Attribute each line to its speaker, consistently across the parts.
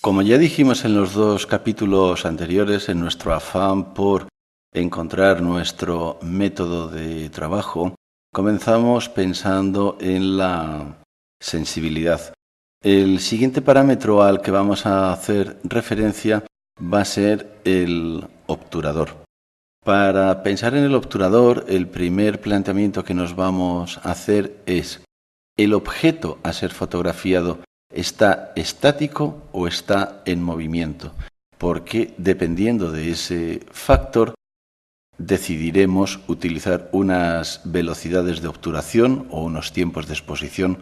Speaker 1: Como ya dijimos en los dos capítulos anteriores, en nuestro afán por encontrar nuestro método de trabajo, comenzamos pensando en la sensibilidad. El siguiente parámetro al que vamos a hacer referencia va a ser el obturador. Para pensar en el obturador, el primer planteamiento que nos vamos a hacer es: ¿el objeto a ser fotografiado está estático o está en movimiento? Porque dependiendo de ese factor, decidiremos utilizar unas velocidades de obturación o unos tiempos de exposición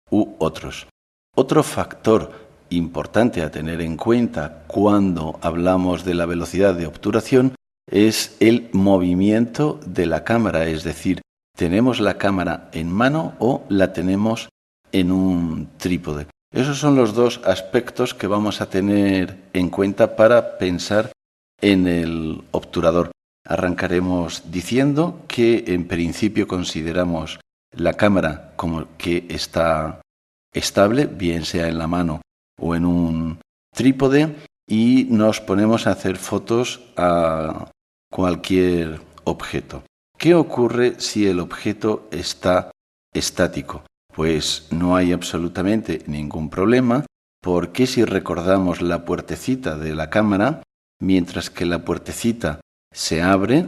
Speaker 1: u otros. Otro factor importante a tener en cuenta cuando hablamos de la velocidad de obturación es el movimiento de la cámara, es decir, ¿tenemos la cámara en mano o la tenemos en un trípode? Esos son los dos aspectos que vamos a tener en cuenta para pensar en el obturador. Arrancaremos diciendo que en principio consideramos la cámara como que está estable, bien sea en la mano o en un trípode, y nos ponemos a hacer fotos a cualquier objeto. ¿Qué ocurre si el objeto está estático? Pues no hay absolutamente ningún problema, porque si recordamos la puertecita de la cámara, mientras que la puertecita se abre,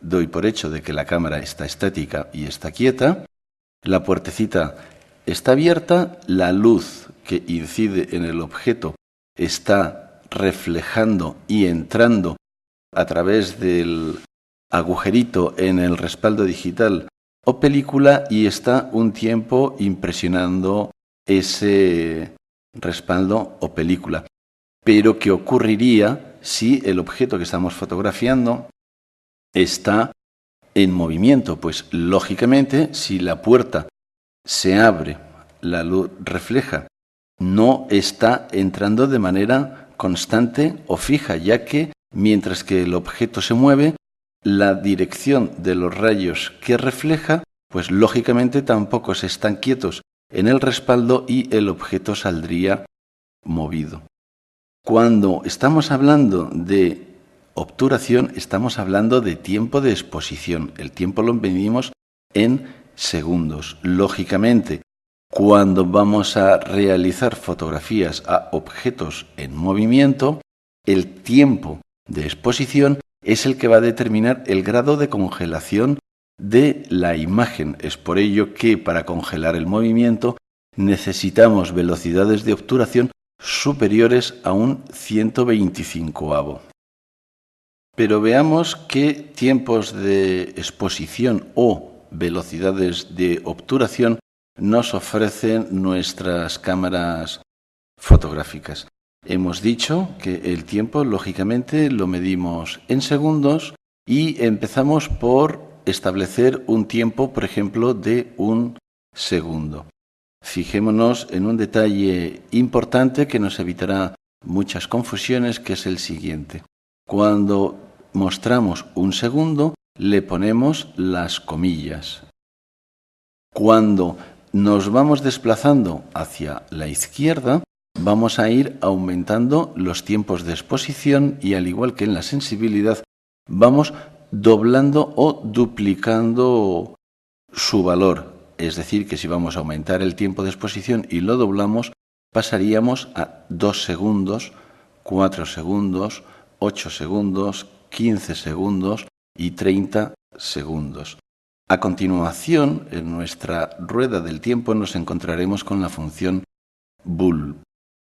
Speaker 1: doy por hecho de que la cámara está estática y está quieta. La puertecita está abierta, la luz que incide en el objeto está reflejando y entrando a través del agujerito en el respaldo digital o película y está un tiempo impresionando ese respaldo o película. Pero ¿qué ocurriría si el objeto que estamos fotografiando está en movimiento? Pues lógicamente, si la puerta se abre, la luz refleja, no está entrando de manera constante o fija, ya que mientras que el objeto se mueve, la dirección de los rayos que refleja, pues lógicamente tampoco se están quietos en el respaldo y el objeto saldría movido. Cuando estamos hablando de obturación, estamos hablando de tiempo de exposición. El tiempo lo medimos en segundos. Lógicamente, cuando vamos a realizar fotografías a objetos en movimiento, el tiempo de exposición es el que va a determinar el grado de congelación de la imagen. Es por ello que para congelar el movimiento necesitamos velocidades de obturación superiores a un 125avo. Pero veamos qué tiempos de exposición o velocidades de obturación nos ofrecen nuestras cámaras fotográficas. Hemos dicho que el tiempo, lógicamente, lo medimos en segundos y empezamos por establecer un tiempo, por ejemplo, de un segundo. Fijémonos en un detalle importante que nos evitará muchas confusiones, que es el siguiente. Cuando mostramos un segundo, le ponemos las comillas. Cuando nos vamos desplazando hacia la izquierda, vamos a ir aumentando los tiempos de exposición y, al igual que en la sensibilidad, vamos doblando o duplicando su valor. Es decir, que si vamos a aumentar el tiempo de exposición y lo doblamos, pasaríamos a 2 segundos, 4 segundos, 8 segundos, 15 segundos y 30 segundos. A continuación, en nuestra rueda del tiempo nos encontraremos con la función bulb.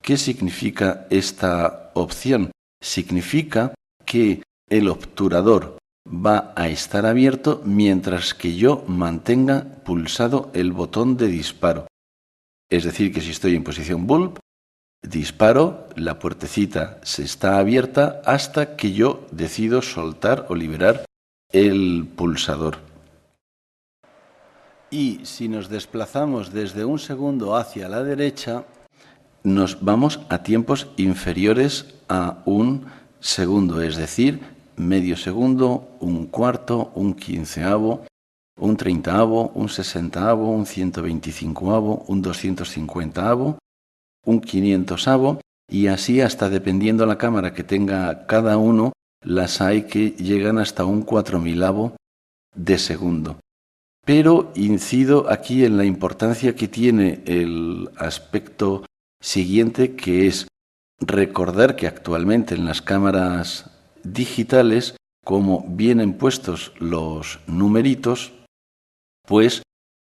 Speaker 1: ¿Qué significa esta opción? Significa que el obturador va a estar abierto mientras que yo mantenga pulsado el botón de disparo. Es decir, que si estoy en posición bulb, disparo, la puertecita se está abierta hasta que yo decido soltar o liberar el pulsador. Y si nos desplazamos desde un segundo hacia la derecha, nos vamos a tiempos inferiores a un segundo, es decir, medio segundo, un cuarto, un quinceavo, un treintaavo, un sesentaavo, un 125avo, un 250avo, un 500avo y así hasta dependiendo la cámara que tenga cada uno, las hay que llegan hasta un 4.000avo de segundo. Pero incido aquí en la importancia que tiene el aspecto siguiente, que es recordar que actualmente en las cámaras digitales, como vienen puestos los numeritos, pues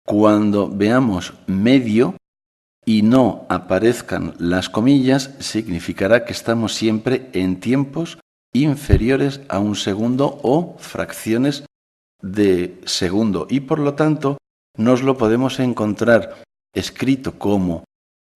Speaker 1: cuando veamos medio y no aparezcan las comillas, significará que estamos siempre en tiempos inferiores a un segundo o fracciones de segundo, y por lo tanto nos lo podemos encontrar escrito como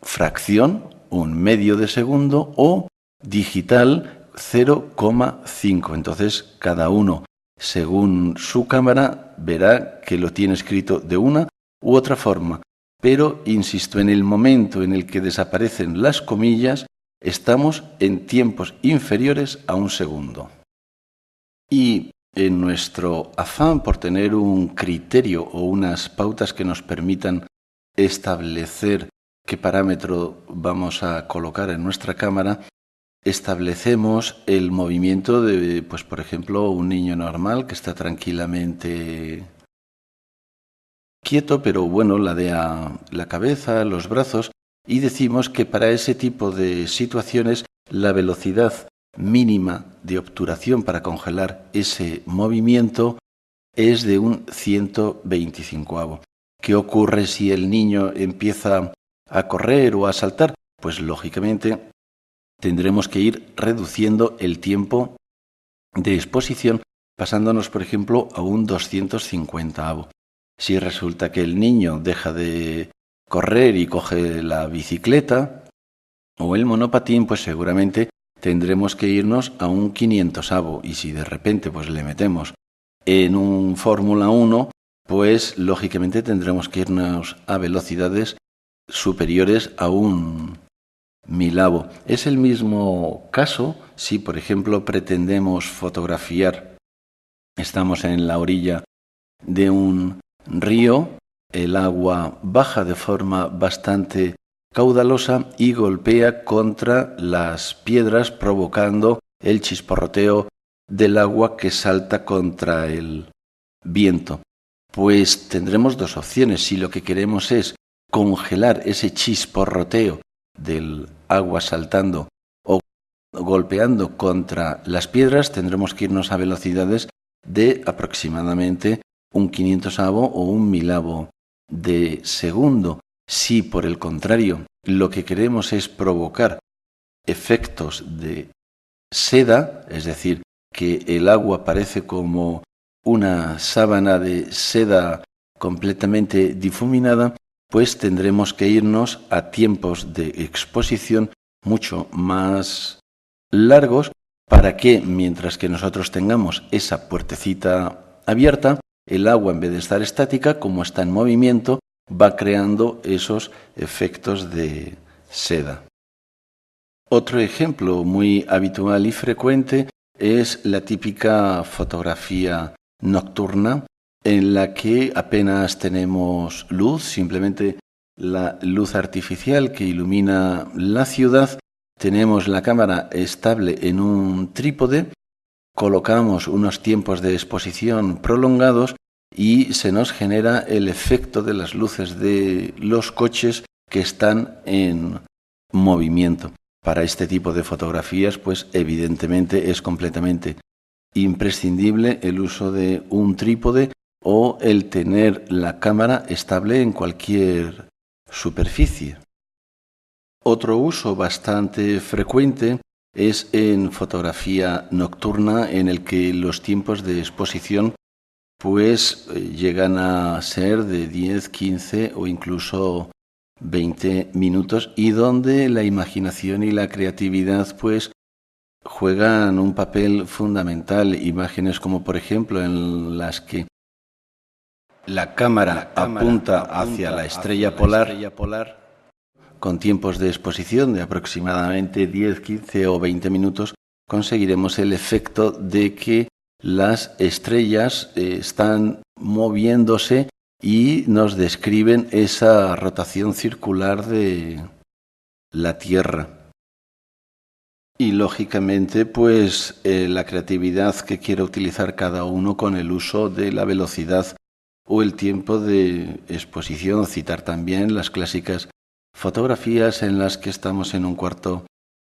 Speaker 1: fracción, un medio de segundo, o digital 0,5. Entonces cada uno, según su cámara, verá que lo tiene escrito de una u otra forma. Pero, insisto, en el momento en el que desaparecen las comillas, estamos en tiempos inferiores a un segundo. Y en nuestro afán por tener un criterio o unas pautas que nos permitan establecer qué parámetro vamos a colocar en nuestra cámara, establecemos el movimiento de, pues por ejemplo, un niño normal que está tranquilamente quieto, pero bueno, ladea la cabeza, los brazos, y decimos que para ese tipo de situaciones la velocidad mínima de obturación para congelar ese movimiento es de un 125avo. ¿Qué ocurre si el niño empieza a correr o a saltar? Pues lógicamente tendremos que ir reduciendo el tiempo de exposición, pasándonos, por ejemplo, a un 250avo. Si resulta que el niño deja de correr y coge la bicicleta o el monopatín, pues seguramente tendremos que irnos a un 500avo. Y si de repente pues le metemos en un Fórmula 1, pues lógicamente tendremos que irnos a velocidades superiores a un 1000avo. Es el mismo caso si, por ejemplo, pretendemos fotografiar, estamos en la orilla de un río, el agua baja de forma bastante caudalosa y golpea contra las piedras, provocando el chisporroteo del agua que salta contra el viento. Pues tendremos dos opciones. Si lo que queremos es congelar ese chisporroteo del agua saltando o golpeando contra las piedras, tendremos que irnos a velocidades de aproximadamente un 500avo o un 1000avo de segundo. Si, por el contrario, lo que queremos es provocar efectos de seda, es decir, que el agua parece como una sábana de seda completamente difuminada, pues tendremos que irnos a tiempos de exposición mucho más largos para que, mientras que nosotros tengamos esa puertecita abierta, el agua, en vez de estar estática, como está en movimiento, va creando esos efectos de seda. Otro ejemplo muy habitual y frecuente es la típica fotografía nocturna en la que apenas tenemos luz, simplemente la luz artificial que ilumina la ciudad. Tenemos la cámara estable en un trípode, colocamos unos tiempos de exposición prolongados y se nos genera el efecto de las luces de los coches que están en movimiento. Para este tipo de fotografías, pues evidentemente es completamente imprescindible el uso de un trípode o el tener la cámara estable en cualquier superficie. Otro uso bastante frecuente es en fotografía nocturna, en el que los tiempos de exposición pues llegan a ser de 10, 15 o incluso 20 minutos, y donde la imaginación y la creatividad pues juegan un papel fundamental. Imágenes como, por ejemplo, en las que la cámara apunta hacia la estrella polar con tiempos de exposición de aproximadamente 10, 15 o 20 minutos, conseguiremos el efecto de que las estrellas están moviéndose y nos describen esa rotación circular de la Tierra. Y lógicamente, pues la creatividad que quiera utilizar cada uno con el uso de la velocidad o el tiempo de exposición. Citar también las clásicas fotografías en las que estamos en un cuarto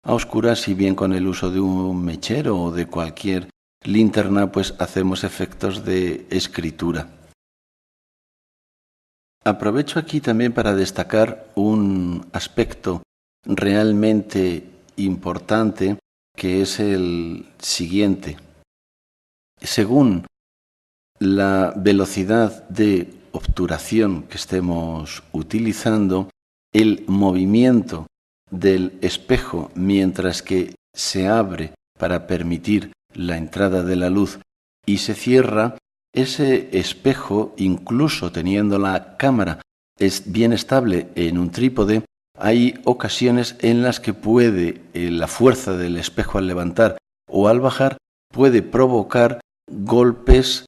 Speaker 1: a oscuras y bien con el uso de un mechero o de cualquier linterna, pues hacemos efectos de escritura. Aprovecho aquí también para destacar un aspecto realmente importante, que es el siguiente. Según la velocidad de obturación que estemos utilizando, el movimiento del espejo mientras que se abre para permitir la entrada de la luz y se cierra, ese espejo, incluso teniendo la cámara bien estable en un trípode, hay ocasiones en las que puede la fuerza del espejo al levantar o al bajar puede provocar golpes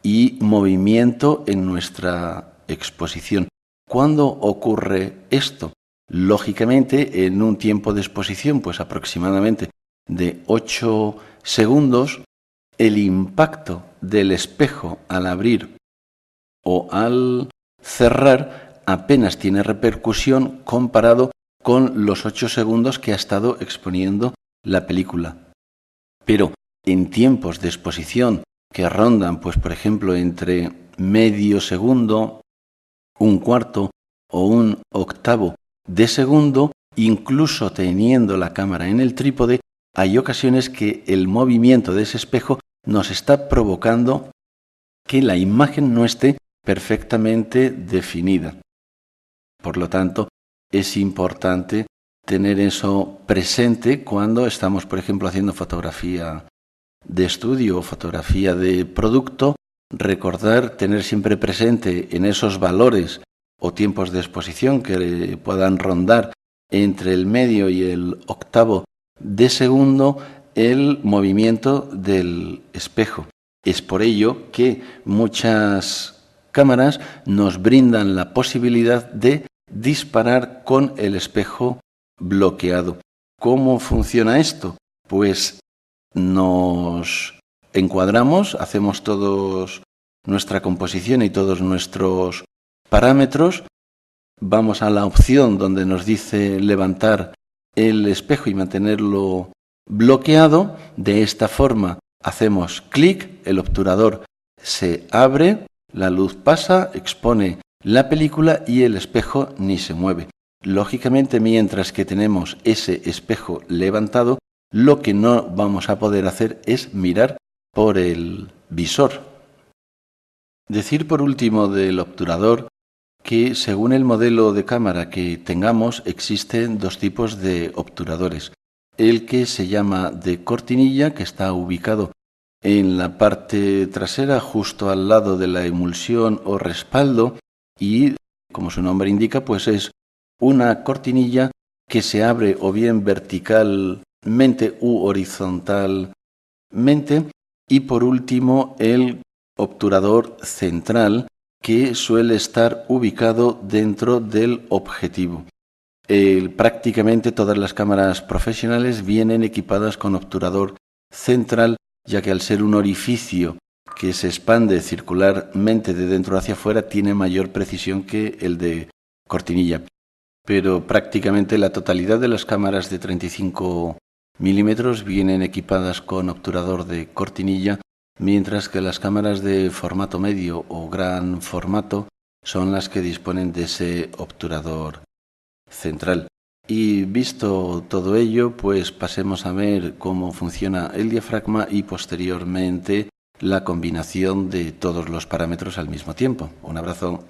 Speaker 1: y movimiento en nuestra exposición. ¿Cuándo ocurre esto? Lógicamente, en un tiempo de exposición, pues aproximadamente de 8 segundos, el impacto del espejo al abrir o al cerrar apenas tiene repercusión comparado con los 8 segundos que ha estado exponiendo la película. Pero en tiempos de exposición que rondan, pues por ejemplo, entre medio segundo, un cuarto o un octavo de segundo, incluso teniendo la cámara en el trípode, hay ocasiones que el movimiento de ese espejo nos está provocando que la imagen no esté perfectamente definida. Por lo tanto, es importante tener eso presente cuando estamos, por ejemplo, haciendo fotografía de estudio o fotografía de producto. Recordar, tener siempre presente en esos valores o tiempos de exposición que puedan rondar entre el medio y el octavo de segundo el movimiento del espejo. Es por ello que muchas cámaras nos brindan la posibilidad de disparar con el espejo bloqueado. ¿Cómo funciona esto? Pues nos encuadramos, hacemos todos nuestra composición y todos nuestros parámetros, vamos a la opción donde nos dice levantar el espejo y mantenerlo bloqueado. De esta forma hacemos clic, el obturador se abre, la luz pasa, expone la película y el espejo ni se mueve. Lógicamente, mientras que tenemos ese espejo levantado, lo que no vamos a poder hacer es mirar por el visor. Decir por último del obturador que según el modelo de cámara que tengamos existen dos tipos de obturadores. El que se llama de cortinilla, que está ubicado en la parte trasera justo al lado de la emulsión o respaldo y, como su nombre indica, pues es una cortinilla que se abre o bien verticalmente u horizontalmente. Y por último el obturador central, que suele estar ubicado dentro del objetivo. Prácticamente todas las cámaras profesionales vienen equipadas con obturador central, ya que al ser un orificio que se expande circularmente de dentro hacia afuera, tiene mayor precisión que el de cortinilla. Pero prácticamente la totalidad de las cámaras de 35 milímetros vienen equipadas con obturador de cortinilla, mientras que las cámaras de formato medio o gran formato son las que disponen de ese obturador central. Y visto todo ello, pues pasemos a ver cómo funciona el diafragma y posteriormente la combinación de todos los parámetros al mismo tiempo. Un abrazo.